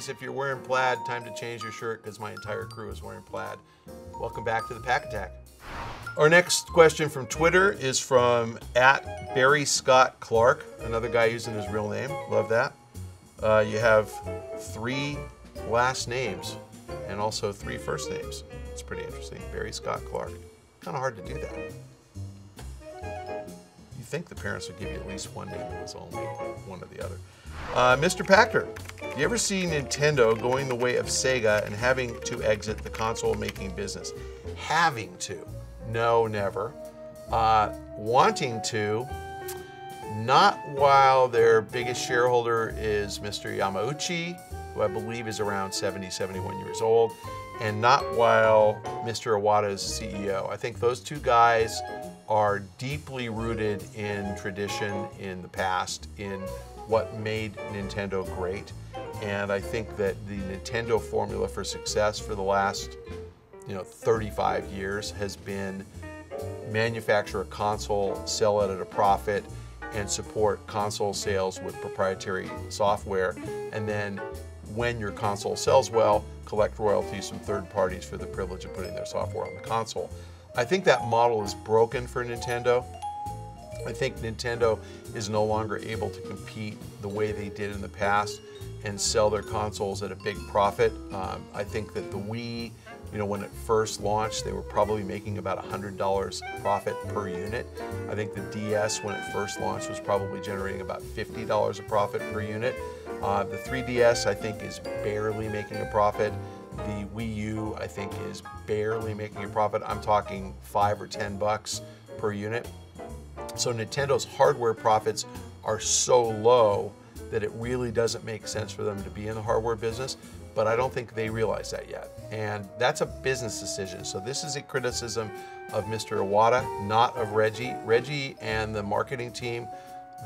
Guys, if you're wearing plaid, time to change your shirt because my entire crew is wearing plaid. Welcome back to the Pach-Attack. Our next question from Twitter is from @BarryScottClark, another guy using his real name. Love that. You have 3 last names and also 3 first names. It's pretty interesting. Barry Scott Clark. Kind of hard to do that. You think the parents would give you at least one name that was only one or the other. Mr. Pachter, do you ever see Nintendo going the way of Sega and having to exit the console-making business? Having to? No, never. Wanting to? Not while their biggest shareholder is Mr. Yamauchi, who I believe is around 70, 71 years old, and not while Mr. Iwata is CEO. I think those 2 guys are deeply rooted in tradition, in the past, in what made Nintendo great. And I think that the Nintendo formula for success for the last 35 years has been manufacture a console, sell it at a profit, and support console sales with proprietary software. And then when your console sells well, collect royalties from third parties for the privilege of putting their software on the console. I think that model is broken for Nintendo. I think Nintendo is no longer able to compete the way they did in the past and sell their consoles at a big profit. I think that the Wii, when it first launched, they were probably making about $100 profit per unit. I think the DS, when it first launched, was probably generating about $50 a profit per unit. The 3DS, I think, is barely making a profit. The Wii U, I think, is barely making a profit. I'm talking $5 or $10 per unit. So Nintendo's hardware profits are so low that it really doesn't make sense for them to be in the hardware business, but I don't think they realize that yet. And that's a business decision. So this is a criticism of Mr. Iwata, not of Reggie. Reggie and the marketing team,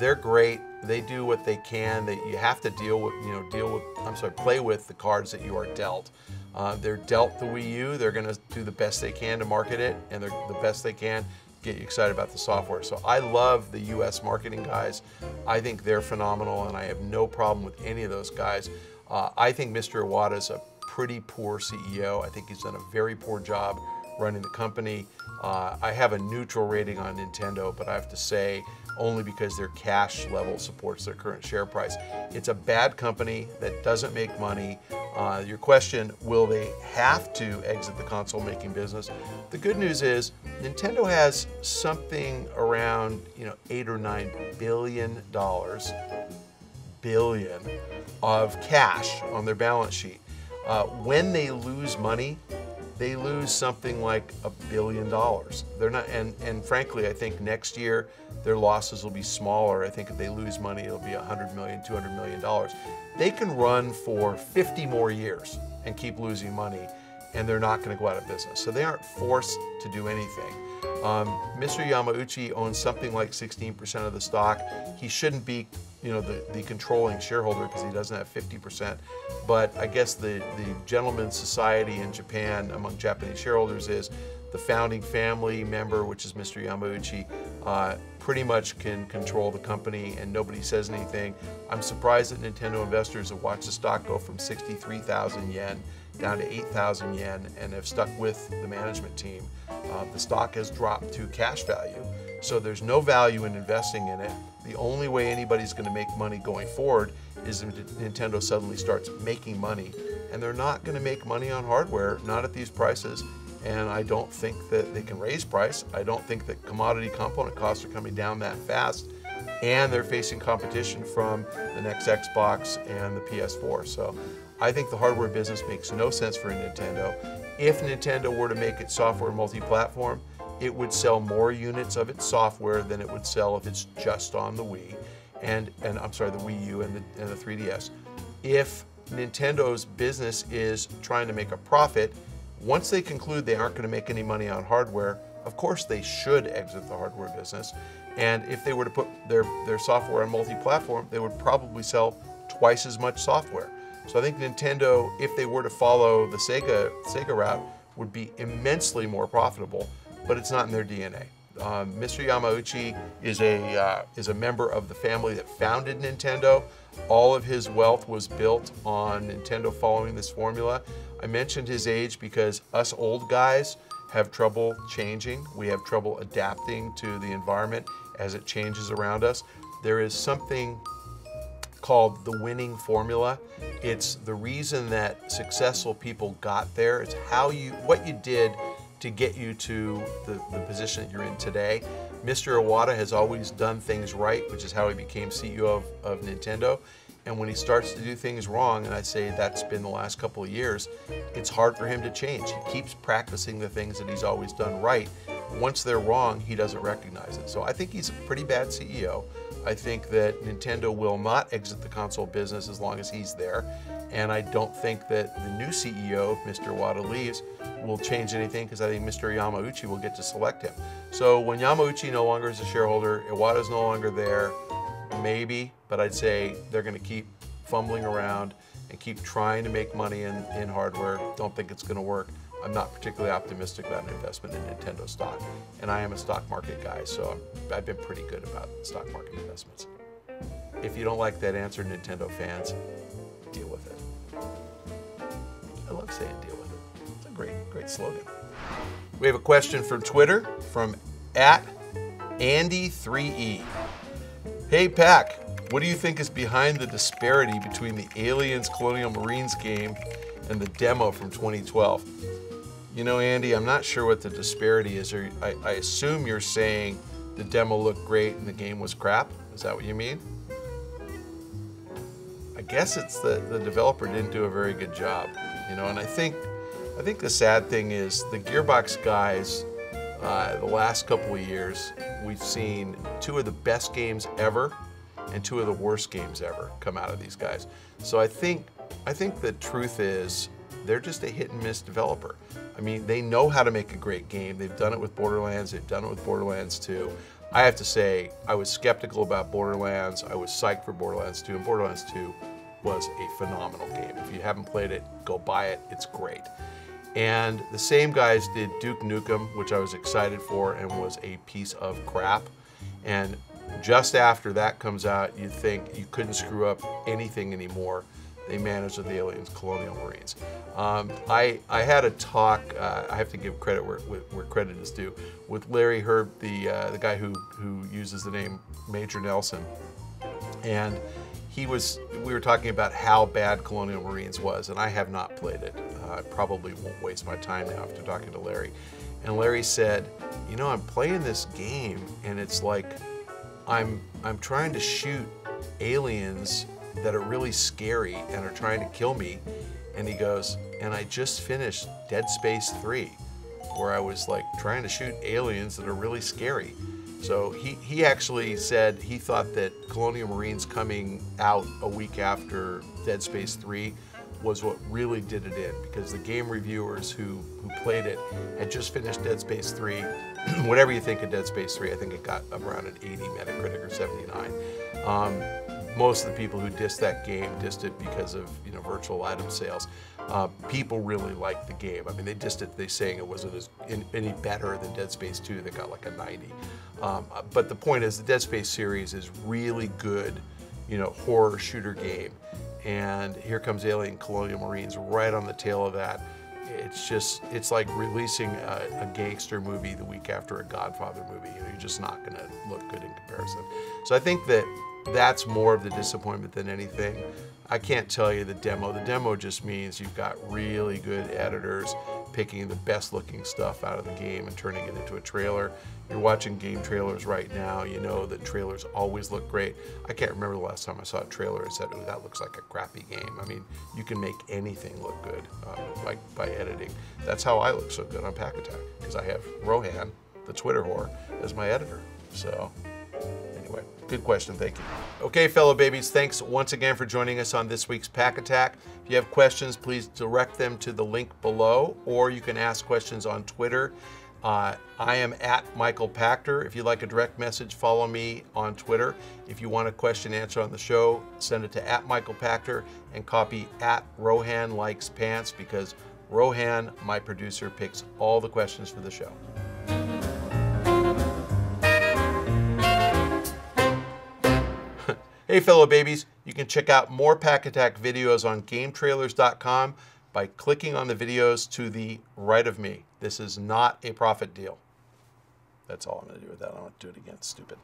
they're great. They do what they can. You have to play with the cards that you are dealt. They're dealt the Wii U. They're going to do the best they can to market it, and they're the best they can get you excited about the software. So I love the US marketing guys. I think they're phenomenal, and I have no problem with any of those guys. I think Mr. Iwata is a pretty poor CEO. I think he's done a very poor job running the company. I have a neutral rating on Nintendo, but I have to say, only because their cash level supports their current share price. It's a bad company that doesn't make money. Your question, will they have to exit the console making business? The good news is Nintendo has something around $8 or $9 billion of cash on their balance sheet. When they lose money, they lose something like $1 billion. They're not, and frankly, I think next year their losses will be smaller. I think if they lose money, it'll be $100 million, $200 million. They can run for 50 more years and keep losing money, and they're not going to go out of business. So they aren't forced to do anything. Mr. Yamauchi owns something like 16% of the stock. He shouldn't be the controlling shareholder because he doesn't have 50%. But I guess the gentleman's society in Japan among Japanese shareholders is the founding family member, which is Mr. Yamauchi, pretty much can control the company and nobody says anything. I'm surprised that Nintendo investors have watched the stock go from 63,000 yen down to 8,000 yen and have stuck with the management team. The stock has dropped to cash value, so there's no value in investing in it. The only way anybody's going to make money going forward is if Nintendo suddenly starts making money, and they're not going to make money on hardware, not at these prices, and I don't think that they can raise price. I don't think that commodity component costs are coming down that fast, and they're facing competition from the next Xbox and the PS4. So I think the hardware business makes no sense for Nintendo. If Nintendo were to make its software multi-platform, it would sell more units of its software than it would sell if it's just on the Wii, and I'm sorry, the Wii U and the 3DS. If Nintendo's business is trying to make a profit, once they conclude they aren't going to make any money on hardware, of course they should exit the hardware business. And if they were to put their software on multi-platform, they would probably sell twice as much software. So I think Nintendo, if they were to follow the Sega route, would be immensely more profitable, but it's not in their DNA. Mr. Yamauchi is a member of the family that founded Nintendo. All of his wealth was built on Nintendo following this formula. I mentioned his age because us old guys have trouble changing. We have trouble adapting to the environment as it changes around us. There is something called the winning formula. It's the reason that successful people got there. It's what you did to get you to the position that you're in today. Mr. Iwata has always done things right, which is how he became CEO of Nintendo. And when he starts to do things wrong, and I'd say that's been the last couple of years, it's hard for him to change. He keeps practicing the things that he's always done right. Once they're wrong, he doesn't recognize it. So I think he's a pretty bad CEO. I think that Nintendo will not exit the console business as long as he's there. And I don't think that the new CEO, if Mr. Iwata leaves, will change anything, because I think Mr. Yamauchi will get to select him. So when Yamauchi no longer is a shareholder, Iwata's no longer there, maybe, but I'd say they're going to keep fumbling around and keep trying to make money in hardware. Don't think it's going to work. I'm not particularly optimistic about an investment in Nintendo stock. And I am a stock market guy, so I've been pretty good about stock market investments. If you don't like that answer, Nintendo fans, deal with it. I love saying deal with it. It's a great slogan. We have a question from Twitter from @Andy3E. Hey Pac, what do you think is behind the disparity between the Aliens Colonial Marines game and the demo from 2012? You know, Andy, I'm not sure what the disparity is. I assume you're saying the demo looked great and the game was crap. Is that what you mean? I guess it's the developer didn't do a very good job, you know. And I think the sad thing is the Gearbox guys. The last couple of years, we've seen two of the best games ever and two of the worst games ever come out of these guys. So I think the truth is they're just a hit and miss developer. I mean, they know how to make a great game. They've done it with Borderlands. They've done it with Borderlands 2. I have to say, I was skeptical about Borderlands. I was psyched for Borderlands 2, and Borderlands 2 was a phenomenal game. If you haven't played it, go buy it. It's great. And the same guys did Duke Nukem, which I was excited for and was a piece of crap. And just after that comes out, you'd think you couldn't screw up anything anymore. They managed with the Aliens Colonial Marines. I had a talk, I have to give credit where credit is due, with Larry Herb, the guy who uses the name Major Nelson. And we were talking about how bad Colonial Marines was, and I have not played it. I probably won't waste my time now after talking to Larry. And Larry said, you know, I'm playing this game, and it's like I'm trying to shoot aliens that are really scary and are trying to kill me. And he goes, and I just finished Dead Space 3, where I was like trying to shoot aliens that are really scary. So he actually said he thought that Colonial Marines coming out a week after Dead Space 3 was what really did it in, because the game reviewers who played it had just finished Dead Space 3. Whatever you think of Dead Space 3, I think it got around an 80 Metacritic or 79. Most of the people who dissed that game dissed it because of, you know, virtual item sales. People really liked the game. I mean, they dissed it, they saying it wasn't any better than Dead Space 2. They got like a 90. But the point is, the Dead Space series is really good, you know, horror shooter game. And here comes Alien Colonial Marines right on the tail of that. It's like releasing a gangster movie the week after a Godfather movie. You know, you're just not gonna look good in comparison. So I think that's more of the disappointment than anything. I can't tell you the demo. The demo just means you've got really good editors picking the best looking stuff out of the game and turning it into a trailer. You're watching GameTrailers right now. You know that trailers always look great. I can't remember the last time I saw a trailer and said, oh, that looks like a crappy game. I mean, you can make anything look good by editing. That's how I look so good on Pach-Attack, because I have Rohan, the Twitter whore, as my editor. So anyway, good question, thank you. Okay, fellow babies, thanks once again for joining us on this week's Pach-Attack. If you have questions, please direct them to the link below, or you can ask questions on Twitter. I am @Michael Pachter. If you'd like a direct message, follow me on Twitter. If you want a question answered on the show, send it to @Michael Pachter and copy @Rohan Likes Pants, because Rohan, my producer, picks all the questions for the show. Hey, fellow babies, you can check out more Pach-Attack videos on GameTrailers.com by clicking on the videos to the right of me. This is not a profit deal. That's all I'm going to do with that. I don't want to do it again. Stupid.